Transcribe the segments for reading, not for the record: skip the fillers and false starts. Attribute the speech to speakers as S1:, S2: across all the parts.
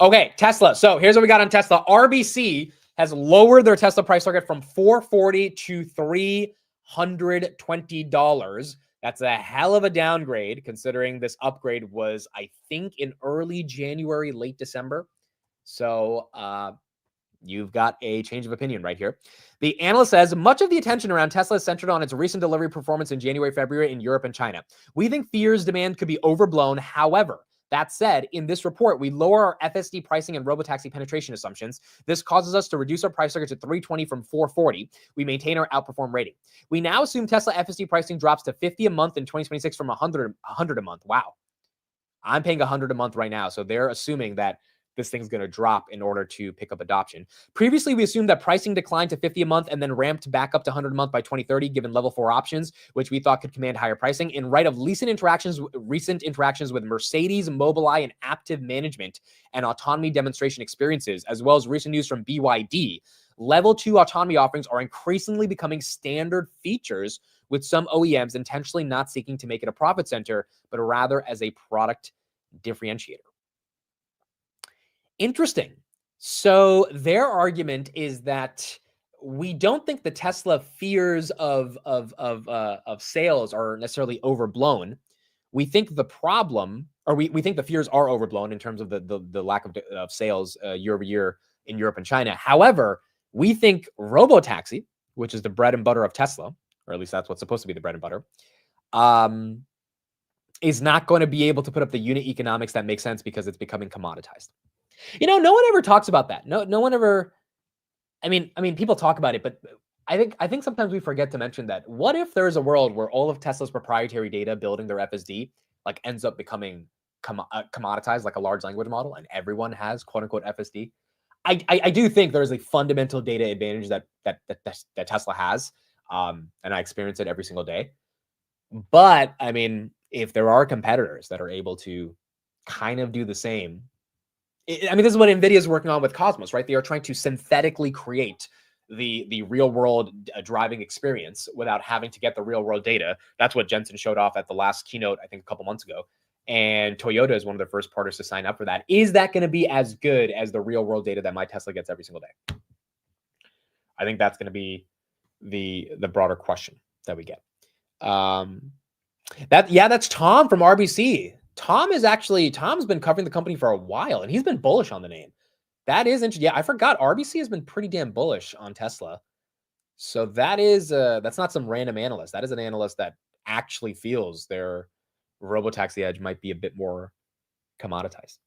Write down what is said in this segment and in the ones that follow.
S1: Okay, Tesla. So here's what we got on Tesla. RBC has lowered their Tesla price target from $440 to $320. That's a hell of a downgrade considering this upgrade was, I think, in early January, late December. So you've got a change of opinion right here. The analyst says, much of the attention around Tesla is centered on its recent delivery performance in January, February in Europe and China. We think fears demand could be overblown. However, that said, in this report, we lower our FSD pricing and robotaxi penetration assumptions. This causes us to reduce our price target to 320 from 440. We maintain our outperform rating. We now assume Tesla FSD pricing drops to 50 a month in 2026 from 100 a month. Wow. I'm paying 100 a month right now. So they're assuming that this thing's going to drop in order to pick up adoption. Previously, we assumed that pricing declined to 50 a month and then ramped back up to 100 a month by 2030, given level 4 options, which we thought could command higher pricing. In light of recent interactions with Mercedes, Mobileye, and Aptiv management and autonomy demonstration experiences, as well as recent news from BYD, level 2 autonomy offerings are increasingly becoming standard features, with some OEMs intentionally not seeking to make it a profit center, but rather as a product differentiator. Interesting. So their argument is that we don't think the Tesla fears of sales are necessarily overblown. We think the problem, or we think the fears are overblown in terms of the lack of sales year over year in Europe and China. However, we think robotaxi, which is the bread and butter of Tesla, or at least that's what's supposed to be the bread and butter, is not going to be able to put up the unit economics that make sense because it's becoming commoditized. You know, no one ever talks about that. No one ever. I mean, people talk about it, but I think sometimes we forget to mention that. What if there's a world where all of Tesla's proprietary data building their FSD like ends up becoming commoditized, like a large language model, and everyone has quote unquote FSD? I do think there is a fundamental data advantage that Tesla has, and I experience it every single day. But I mean, if there are competitors that are able to kind of do the same. I mean, this is what NVIDIA is working on with Cosmos, right? They are trying to synthetically create the real world driving experience without having to get the real world data. That's what Jensen showed off at the last keynote, I think a couple months ago. And Toyota is one of the first partners to sign up for that. Is that going to be as good as the real world data that my Tesla gets every single day? I think that's going to be the broader question that we get. That's Tom from RBC. Tom's been covering the company for a while, and he's been bullish on the name. That is interesting. Yeah, I forgot. RBC has been pretty damn bullish on Tesla. So that's not some random analyst. That is an analyst that actually feels their robotaxi edge might be a bit more commoditized.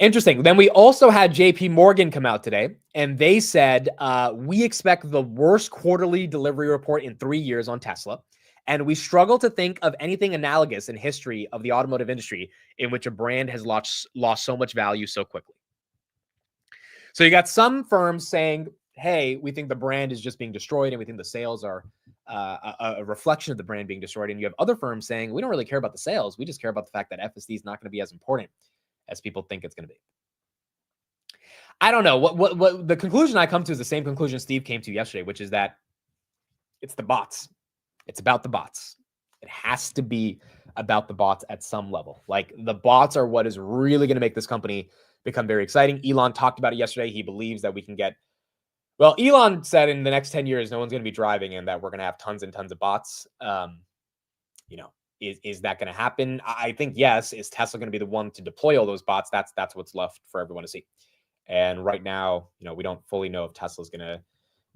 S1: Interesting. Then we also had JP Morgan come out today, and they said, we expect the worst quarterly delivery report in 3 years on Tesla. And we struggle to think of anything analogous in history of the automotive industry in which a brand has lost so much value so quickly. So you got some firms saying, hey, we think the brand is just being destroyed and we think the sales are a reflection of the brand being destroyed. And you have other firms saying, we don't really care about the sales. We just care about the fact that FSD is not going to be as important as people think it's going to be. I don't know. What the conclusion I come to is the same conclusion Steve came to yesterday, which is that it's the bots. It's about the bots. It has to be about the bots at some level. Like the bots are what is really going to make this company become very exciting. Elon talked about it yesterday. He believes that we can get, well, Elon said in the next 10 years, no one's going to be driving and that we're going to have tons and tons of bots. Is that going to happen? I think yes. Is Tesla going to be the one to deploy all those bots? That's what's left for everyone to see. And right now, we don't fully know if Tesla's going to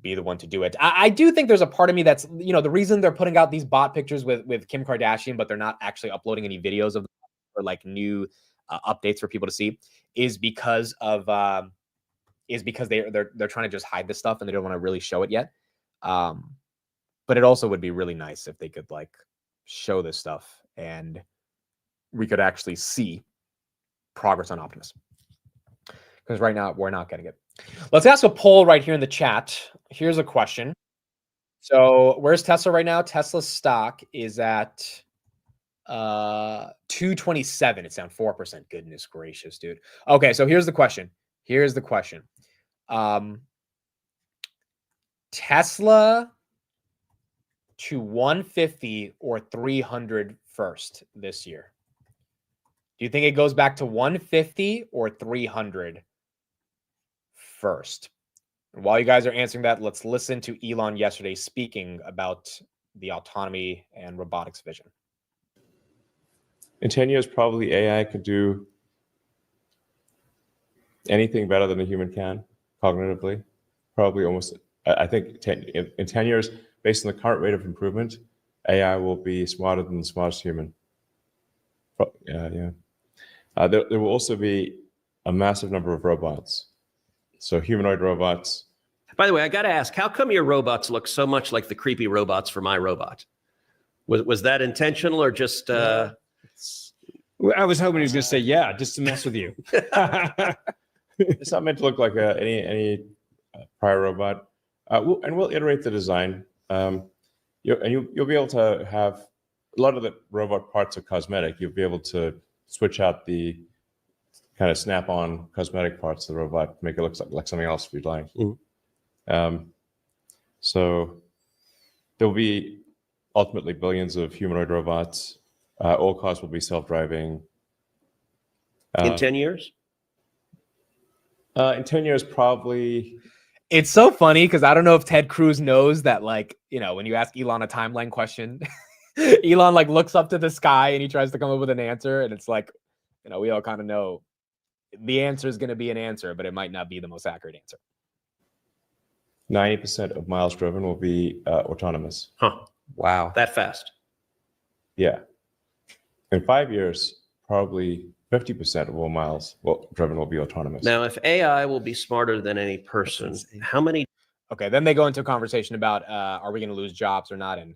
S1: be the one to do it. I do think there's a part of me that's, the reason they're putting out these bot pictures with Kim Kardashian, but they're not actually uploading any videos of them or like new updates for people to see is because they're trying to just hide this stuff and they don't want to really show it yet. But it also would be really nice if they could like show this stuff and we could actually see progress on Optimus. Because right now we're not getting it. Let's ask a poll right here in the chat. Here's a question. So where's Tesla right now? Tesla's stock is at 227. It's down 4%. Goodness gracious, dude. Okay, so here's the question. Tesla to 150 or 300 first this year. Do you think it goes back to 150 or 300 first? And while you guys are answering that, let's listen to Elon yesterday speaking about the autonomy and robotics vision.
S2: In 10 years, probably AI could do anything better than a human can cognitively. Probably almost, I think in 10 years, based on the current rate of improvement, AI will be smarter than the smartest human. Yeah. There will also be a massive number of robots. So humanoid robots.
S3: By the way, I got to ask, how come your robots look so much like the creepy robots for My Robot? Was that intentional or just...
S4: I was hoping he was going to say, yeah, just to mess with you.
S2: It's not meant to look like any prior robot. We'll iterate the design. You'll be able to have a lot of the robot parts are cosmetic. You'll be able to switch out the kind of snap-on cosmetic parts of the robot, make it look like something else if you'd like. So there'll be ultimately billions of humanoid robots. All cars will be self-driving.
S3: in 10 years?
S2: In 10 years, probably.
S1: It's so funny because I don't know if Ted Cruz knows that, like, you know, when you ask Elon a timeline question, Elon like looks up to the sky and he tries to come up with an answer. And it's like, you know, we all kind of know the answer is going to be an answer, but it might not be the most accurate answer.
S2: 90% of miles driven will be autonomous.
S3: Huh.
S1: Wow.
S3: That fast?
S2: Yeah. In 5 years, probably 50% of all miles driven will be autonomous.
S3: Now, if AI will be smarter than any person, how many...
S1: Okay, then they go into a conversation about are we going to lose jobs or not? And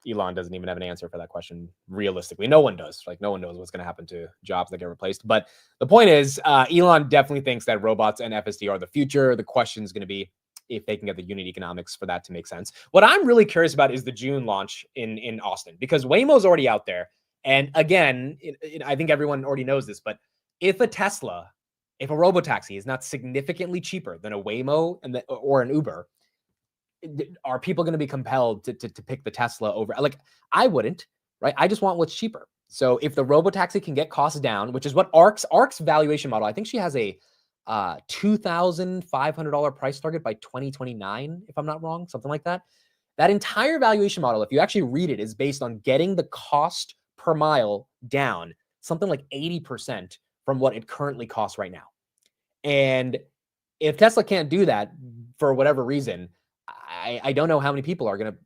S1: Elon doesn't even have an answer for that question. Realistically, no one does. Like, no one knows what's going to happen to jobs that get replaced. But the point is, Elon definitely thinks that robots and FSD are the future. The question is going to be if they can get the unit economics for that to make sense. What I'm really curious about is the June launch in Austin, because Waymo's already out there. And again, I think everyone already knows this, but if a robotaxi is not significantly cheaper than a Waymo or an Uber, are people going to be compelled to pick the Tesla over? Like, I wouldn't, right? I just want what's cheaper. So if the robotaxi can get costs down, which is what ARK's valuation model, I think she has a $2,500 price target by 2029, if I'm not wrong, something like that. That entire valuation model, if you actually read it, is based on getting the cost per mile down something like 80% from what it currently costs right now. And if Tesla can't do that for whatever reason, I don't know how many people are going to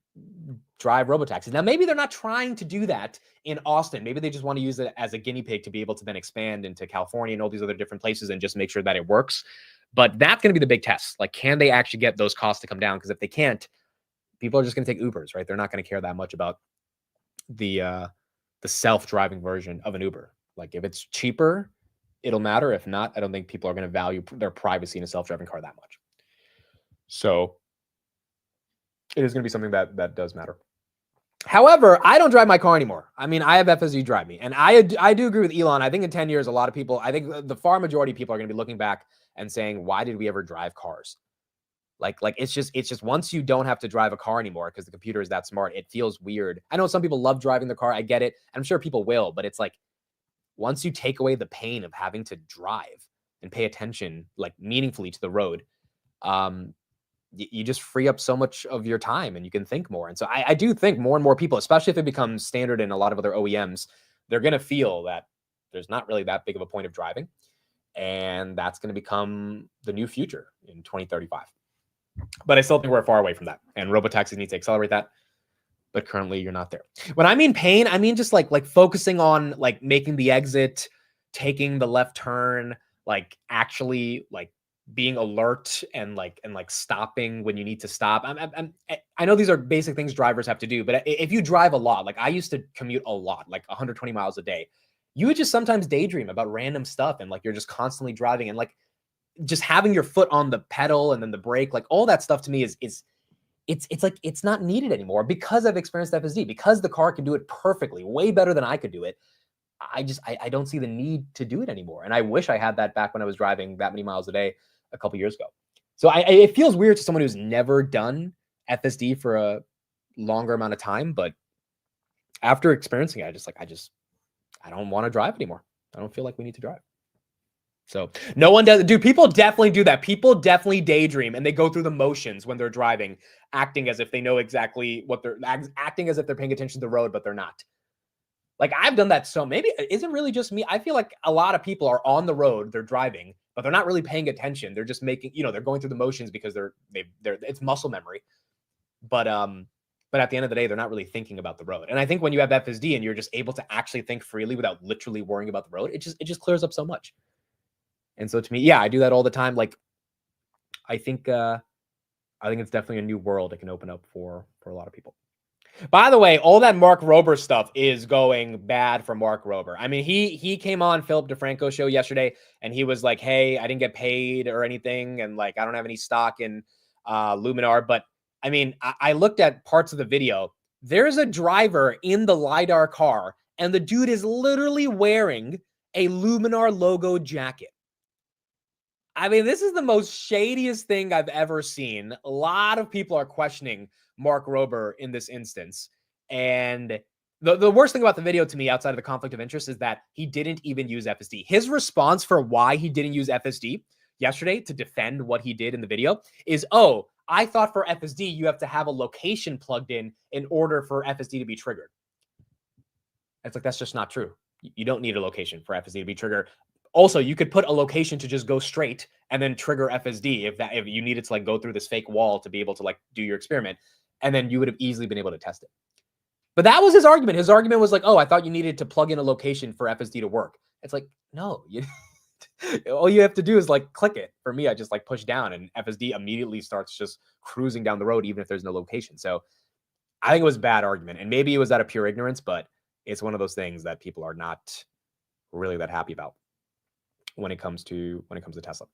S1: drive robotaxis. Now, maybe they're not trying to do that in Austin. Maybe they just want to use it as a guinea pig to be able to then expand into California and all these other different places and just make sure that it works. But that's going to be the big test. Like, can they actually get those costs to come down? Because if they can't, people are just going to take Ubers, right? They're not going to care that much about the self-driving version of an Uber. Like, if it's cheaper, it'll matter. If not, I don't think people are going to value their privacy in a self-driving car that much. So it is going to be something that does matter. However, I don't drive my car anymore. I mean, I have FSD drive me. And I do agree with Elon. I think in 10 years, a lot of people, I think the far majority of people are going to be looking back and saying, why did we ever drive cars? Like it's just once you don't have to drive a car anymore because the computer is that smart, it feels weird. I know some people love driving the car. I get it. I'm sure people will, but it's like, once you take away the pain of having to drive and pay attention, like, meaningfully to the road, you just free up so much of your time and you can think more. And so I do think more and more people, especially if it becomes standard in a lot of other OEMs, they're going to feel that there's not really that big of a point of driving. And that's going to become the new future in 2035. But I still think we're far away from that. And robotaxis need to accelerate that. But currently you're not there. When I mean pain, I mean just like focusing on like making the exit, taking the left turn, like actually like being alert and stopping when you need to stop. I know these are basic things drivers have to do, but if you drive a lot, like I used to commute a lot, like 120 miles a day, you would just sometimes daydream about random stuff. And like, you're just constantly driving and like just having your foot on the pedal and then the brake, like all that stuff to me is it's like, it's not needed anymore because I've experienced FSD, because the car can do it perfectly, way better than I could do it. I don't see the need to do it anymore. And I wish I had that back when I was driving that many miles a day a couple years ago. So it feels weird to someone who's never done FSD for a longer amount of time, but after experiencing it, I don't want to drive anymore. I don't feel like we need to drive. So no one does. Dude, people definitely do that. People definitely daydream and they go through the motions when they're driving, acting as if they know exactly what they're acting as if they're paying attention to the road, but they're not. Like I've done that. So maybe it isn't really just me. I feel like a lot of people are on the road, they're driving, but they're not really paying attention. They're just making, they're going through the motions because they're it's muscle memory. But at the end of the day, they're not really thinking about the road. And I think when you have FSD and you're just able to actually think freely without literally worrying about the road, it just clears up so much. And so to me, yeah, I do that all the time. Like I think it's definitely a new world it can open up for a lot of people. By the way, all that Mark Rober stuff is going bad for Mark Rober. I mean, he came on Philip DeFranco show yesterday and he was like, hey, I didn't get paid or anything. And like, I don't have any stock in Luminar. But I mean, I looked at parts of the video. There's a driver in the LiDAR car and the dude is literally wearing a Luminar logo jacket. I mean, this is the most shadiest thing I've ever seen. A lot of people are questioning Mark Rober in this instance. And the worst thing about the video to me, outside of the conflict of interest, is that he didn't even use FSD. His response for why he didn't use FSD yesterday to defend what he did in the video is, oh, I thought for FSD, you have to have a location plugged in order for FSD to be triggered. It's like, that's just not true. You don't need a location for FSD to be triggered. Also, you could put a location to just go straight and then trigger FSD if you needed to like go through this fake wall to be able to like do your experiment, and then you would have easily been able to test it. But that was his argument. His argument was like, oh, I thought you needed to plug in a location for FSD to work. It's like, no, all you have to do is like click it. For me, I just like push down and FSD immediately starts just cruising down the road, even if there's no location. So I think it was a bad argument, and maybe it was out of pure ignorance, but it's one of those things that people are not really that happy about when it comes to Tesla.